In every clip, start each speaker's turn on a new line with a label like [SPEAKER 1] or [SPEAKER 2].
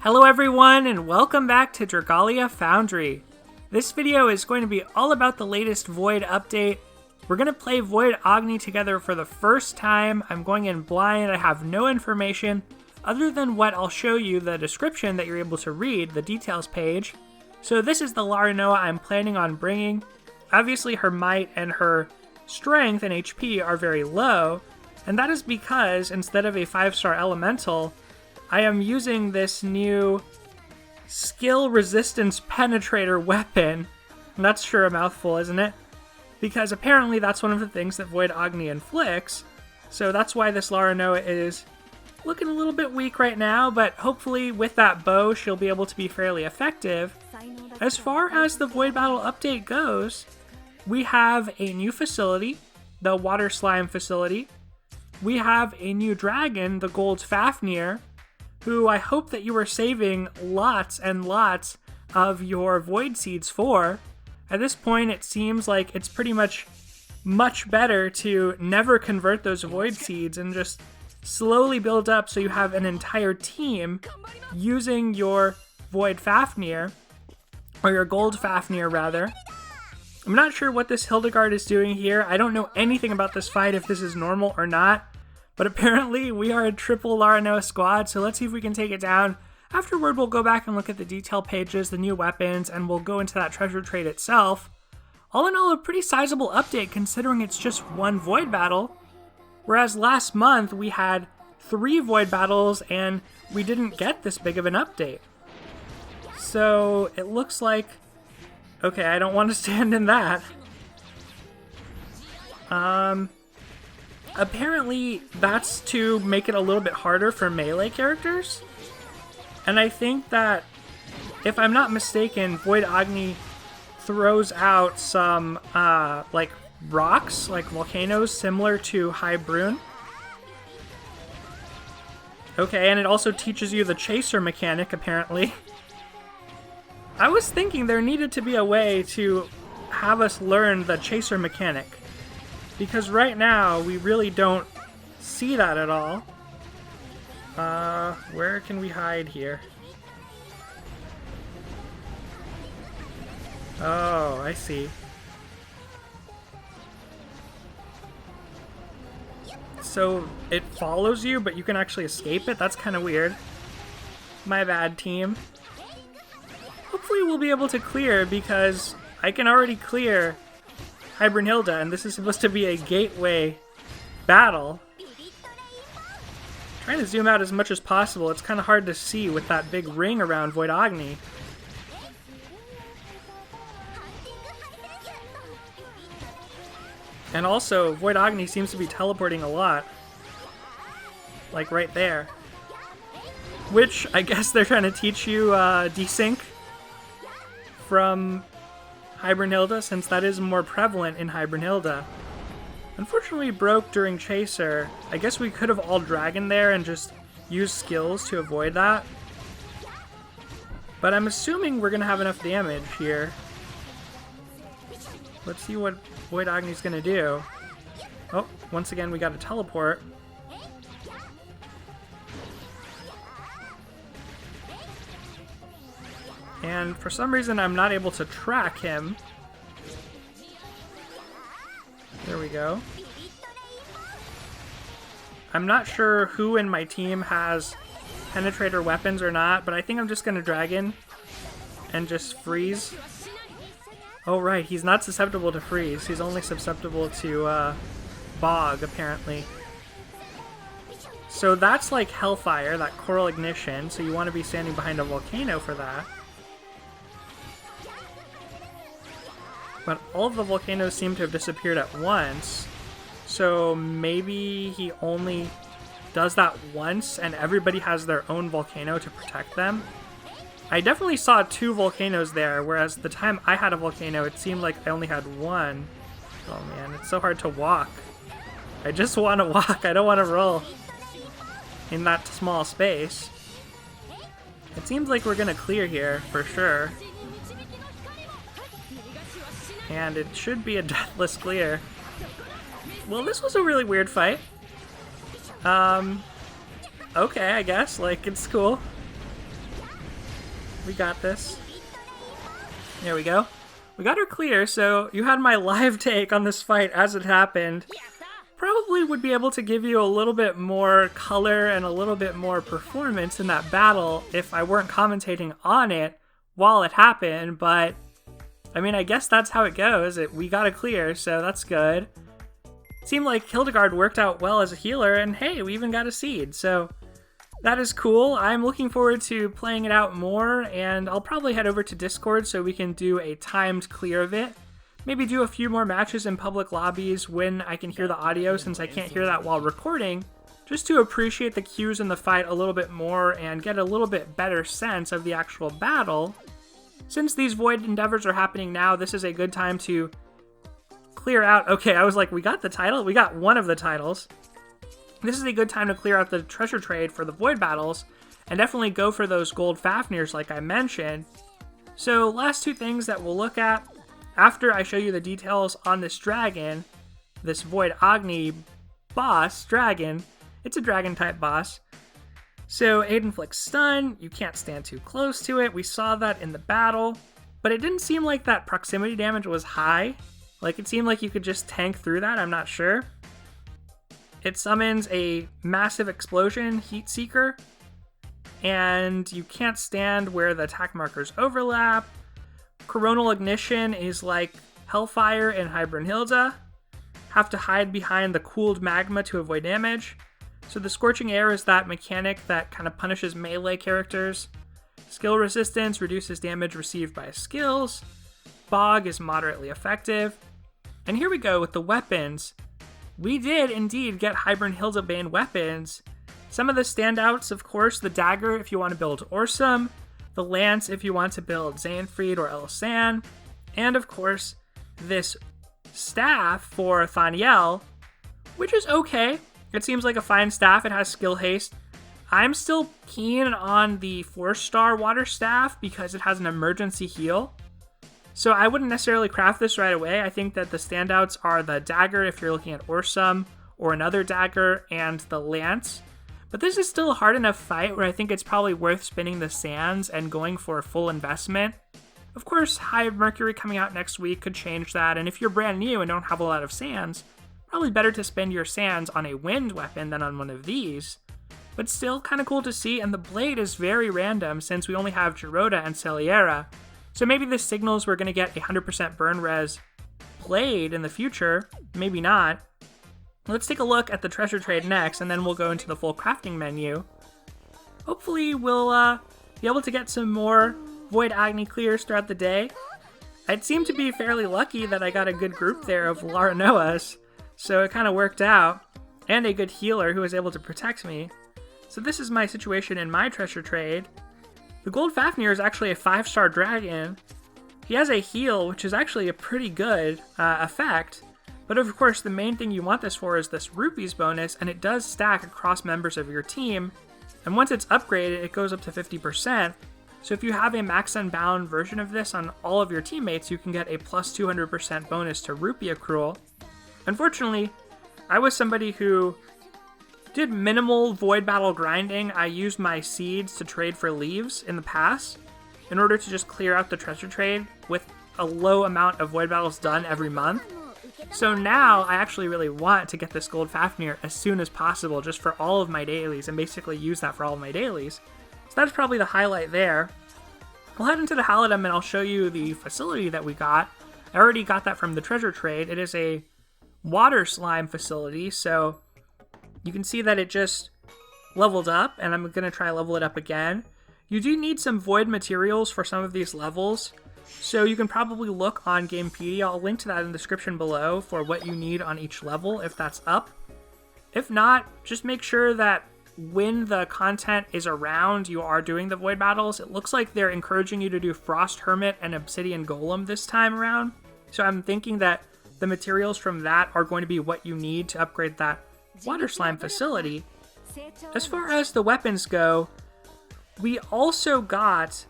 [SPEAKER 1] Hello everyone and welcome back to Dragalia Foundry. This video is going to be all about the latest Void update. We're going to play Void Agni together for the first time. I'm going in blind, I have no information other than what I'll show you, the description that you're able to read, the details page. So this is the Lara Noa I'm planning on bringing. Obviously her might and her strength and HP are very low, and that is because instead of a 5-star elemental, I am using this new skill resistance penetrator weapon. And that's sure a mouthful, isn't it? Because apparently that's one of the things that Void Agni inflicts. So that's why this Lara Noa is looking a little bit weak right now, but hopefully with that bow she'll be able to be fairly effective. As far as the Void Battle update goes, we have a new facility, the Water Slime facility. We have a new dragon, the Gold Fafnir, who I hope that you are saving lots and lots of your Void Seeds for. At this point, it seems like it's pretty much better to never convert those Void Seeds and just slowly build up so you have an entire team using your Void Fafnir, or your Gold Fafnir rather. I'm not sure what this Hildegard is doing here. I don't know anything about this fight, if this is normal or not. But apparently we are a triple Lara Noa squad, so let's see if we can take it down. Afterward, we'll go back and look at the detail pages, the new weapons, and we'll go into that treasure trade itself. All in all, a pretty sizable update considering it's just one Void Battle. Whereas last month we had 3 Void Battles and we didn't get this big of an update. So it looks like... okay, I don't want to stand in that. Apparently, that's to make it a little bit harder for melee characters. And I think that, if I'm not mistaken, Void Agni throws out some, like, rocks, like volcanoes, similar to High Brune. Okay, and it also teaches you the chaser mechanic, apparently. I was thinking there needed to be a way to have us learn the chaser mechanic. Because right now, we really don't see that at all. Where can we hide here? Oh, I see. So, it follows you, but you can actually escape it? That's kind of weird. My bad, team. Hopefully we'll be able to clear, because I can already clear Hybernhilda, and this is supposed to be a gateway battle. Trying to zoom out as much as possible. It's kind of hard to see with that big ring around Void Agni. And also, Void Agni seems to be teleporting a lot. Like right there. Which, I guess they're trying to teach you desync from Hybernhilda, since that is more prevalent in Hybernhilda. Unfortunately broke during Chaser. I guess we could have all Dragon there and just used skills to avoid that. But I'm assuming we're going to have enough damage here. Let's see what Void Agni's going to do. Oh, once again we got a teleport. And for some reason I'm not able to track him. There we go. I'm not sure who in my team has penetrator weapons or not, but I think I'm just going to Dragon and just freeze. Oh right, he's not susceptible to freeze. He's only susceptible to bog, apparently. So that's like Hellfire, that Coral Ignition, so you want to be standing behind a volcano for that. But all of the volcanoes seem to have disappeared at once. So maybe he only does that once and everybody has their own volcano to protect them. I definitely saw 2 volcanoes there, whereas the time I had a volcano, it seemed like I only had 1. Oh man, it's so hard to walk. I just want to walk, I don't want to roll in that small space. It seems like we're going to clear here, for sure. And it should be a deathless clear. Well, this was a really weird fight. Okay, I guess. Like, it's cool. We got this. There we go. We got her clear, so you had my live take on this fight as it happened. Probably would be able to give you a little bit more color and a little bit more performance in that battle if I weren't commentating on it while it happened, but I mean, I guess that's how it goes. We got a clear, so that's good. Seemed like Hildegard worked out well as a healer, and hey, we even got a seed, so that is cool. I'm looking forward to playing it out more, and I'll probably head over to Discord so we can do a timed clear of it. Maybe do a few more matches in public lobbies when I can hear the audio, since I can't hear that while recording, just to appreciate the cues in the fight a little bit more and get a little bit better sense of the actual battle. Since these Void Endeavors are happening now, this is a good time to clear out. Okay, I was like, we got the title? We got one of the titles. This is a good time to clear out the treasure trade for the Void battles, and definitely go for those gold Fafnirs like I mentioned. So last two things that we'll look at after I show you the details on this dragon, this Void Agni boss dragon. It's a dragon type boss. So it inflicts stun, you can't stand too close to it, we saw that in the battle, but it didn't seem like that proximity damage was high. Like, it seemed like you could just tank through that, I'm not sure. It summons a massive explosion, Heat Seeker, and you can't stand where the attack markers overlap. Coronal Ignition is like Hellfire and Hybernhilda. Have to hide behind the cooled magma to avoid damage. So the Scorching Air is that mechanic that kind of punishes melee characters. Skill Resistance reduces damage received by skills. Fog is moderately effective. And here we go with the weapons. We did indeed get Hybernhilda Bane weapons. Some of the standouts, of course, the dagger if you want to build Orsum, the lance if you want to build Xanfried or Elisan, and of course, this staff for Thaniel, which is okay. It seems like a fine staff. It has skill haste. I'm still keen on the 4-star water staff because it has an emergency heal. So I wouldn't necessarily craft this right away. I think that the standouts are the dagger if you're looking at Orsum, or another dagger, and the lance. But this is still a hard enough fight where I think it's probably worth spinning the sands and going for a full investment. Of course, Hive Mercury coming out next week could change that, and if you're brand new and don't have a lot of sands, probably better to spend your sands on a wind weapon than on one of these. But still kind of cool to see, and the blade is very random since we only have Geroda and Celiera. So maybe this signals we're going to get a 100% burn res blade in the future, maybe not. Let's take a look at the treasure trade next, and then we'll go into the full crafting menu. Hopefully we'll be able to get some more Void Agni clears throughout the day. I'd seem to be fairly lucky that I got a good group there of Laranoas, so it kind of worked out, and a good healer who was able to protect me. So this is my situation in my treasure trade. The Gold Fafnir is actually a 5-star dragon. He has a heal, which is actually a pretty good effect, but of course the main thing you want this for is this Rupees bonus, and it does stack across members of your team, and once it's upgraded it goes up to 50%, so if you have a max unbound version of this on all of your teammates, you can get a plus 200% bonus to rupee accrual. Unfortunately, I was somebody who did minimal void battle grinding. I used my seeds to trade for leaves in the past in order to just clear out the treasure trade with a low amount of void battles done every month. So now I actually really want to get this Gold Fafnir as soon as possible just for all of my dailies and basically use that for all of my dailies. So that's probably the highlight there. We'll head into the Halidom and I'll show you the facility that we got. I already got that from the treasure trade. It is a water slime facility, so you can see that it just leveled up, and I'm going to try level it up again. You do need some void materials for some of these levels, so you can probably look on Gamepedia. I'll link to that in the description below for what you need on each level if that's up. If not, just make sure that when the content is around, you are doing the void battles. It looks like they're encouraging you to do Frost Hermit and Obsidian Golem this time around, so I'm thinking that the materials from that are going to be what you need to upgrade that water slime facility. As far as the weapons go, we also got,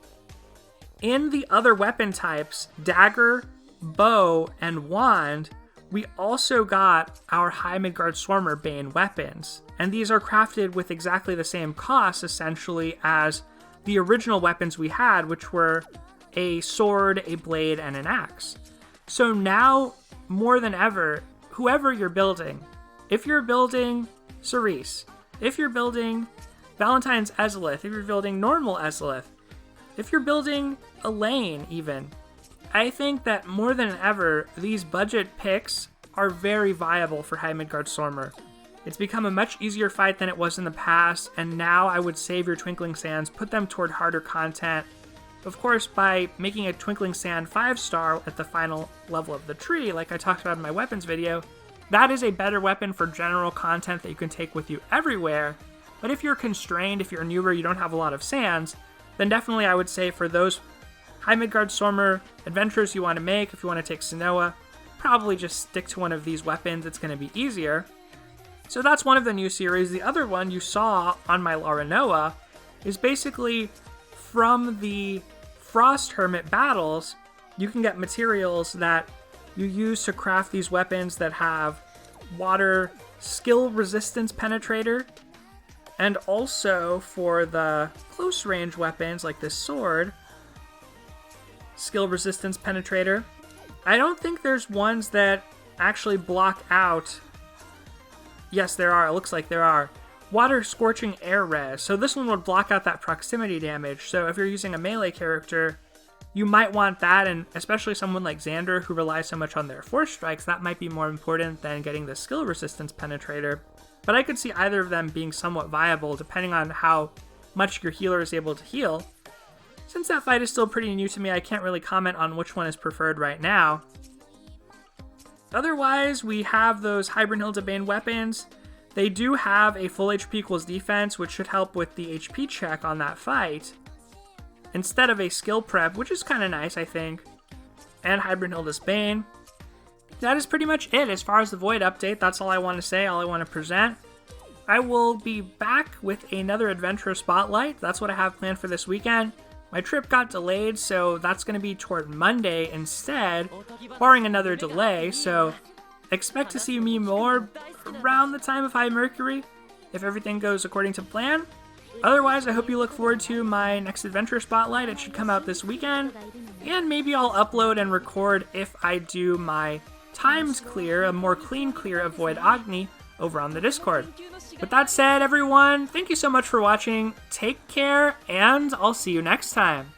[SPEAKER 1] in the other weapon types, dagger, bow, and wand, we also got our High Midgard Swarmer Bane weapons. And these are crafted with exactly the same costs, essentially, as the original weapons we had, which were a sword, a blade, and an axe. So now, more than ever, whoever you're building, if you're building Cerise, if you're building Valentine's Ezlith, if you're building normal Ezlith, if you're building Elaine even, I think that more than ever, these budget picks are very viable for High Midgard Stormer. It's become a much easier fight than it was in the past, and now I would save your Twinkling Sands, put them toward harder content. Of course, by making a Twinkling Sand 5-star at the final level of the tree, like I talked about in my weapons video, that is a better weapon for general content that you can take with you everywhere. But if you're constrained, if you're newer, you don't have a lot of sands, then definitely I would say for those High Midgard Stormer adventures you want to make, if you want to take Sonoa, probably just stick to one of these weapons, it's going to be easier. So that's one of the new series. The other one you saw on my Laranoa is basically from the Frost Hermit battles, you can get materials that you use to craft these weapons that have water skill resistance penetrator, and also for the close range weapons like this sword, skill resistance penetrator. I don't think there's ones that actually block out. Yes, there are. It looks like there are. Water Scorching Air Res. So this one would block out that proximity damage. So if you're using a melee character, you might want that, and especially someone like Xander who relies so much on their force strikes, that might be more important than getting the skill resistance penetrator. But I could see either of them being somewhat viable depending on how much your healer is able to heal. Since that fight is still pretty new to me, I can't really comment on which one is preferred right now. Otherwise, we have those Hybernhilda Bane weapons. They do have a full HP equals defense, which should help with the HP check on that fight, instead of a skill prep, which is kind of nice, I think. And Hybernhilda's Bane. That is pretty much it as far as the Void update. That's all I want to say, all I want to present. I will be back with another Adventurer Spotlight. That's what I have planned for this weekend. My trip got delayed, so that's going to be toward Monday instead, barring another delay, so expect to see me more around the time of High Mercury, if everything goes according to plan. Otherwise, I hope you look forward to my next Adventure Spotlight. It should come out this weekend, and maybe I'll upload and record if I do my timed clear, a more clean clear of Void Agni over on the Discord. With that said, everyone, thank you so much for watching, take care, and I'll see you next time.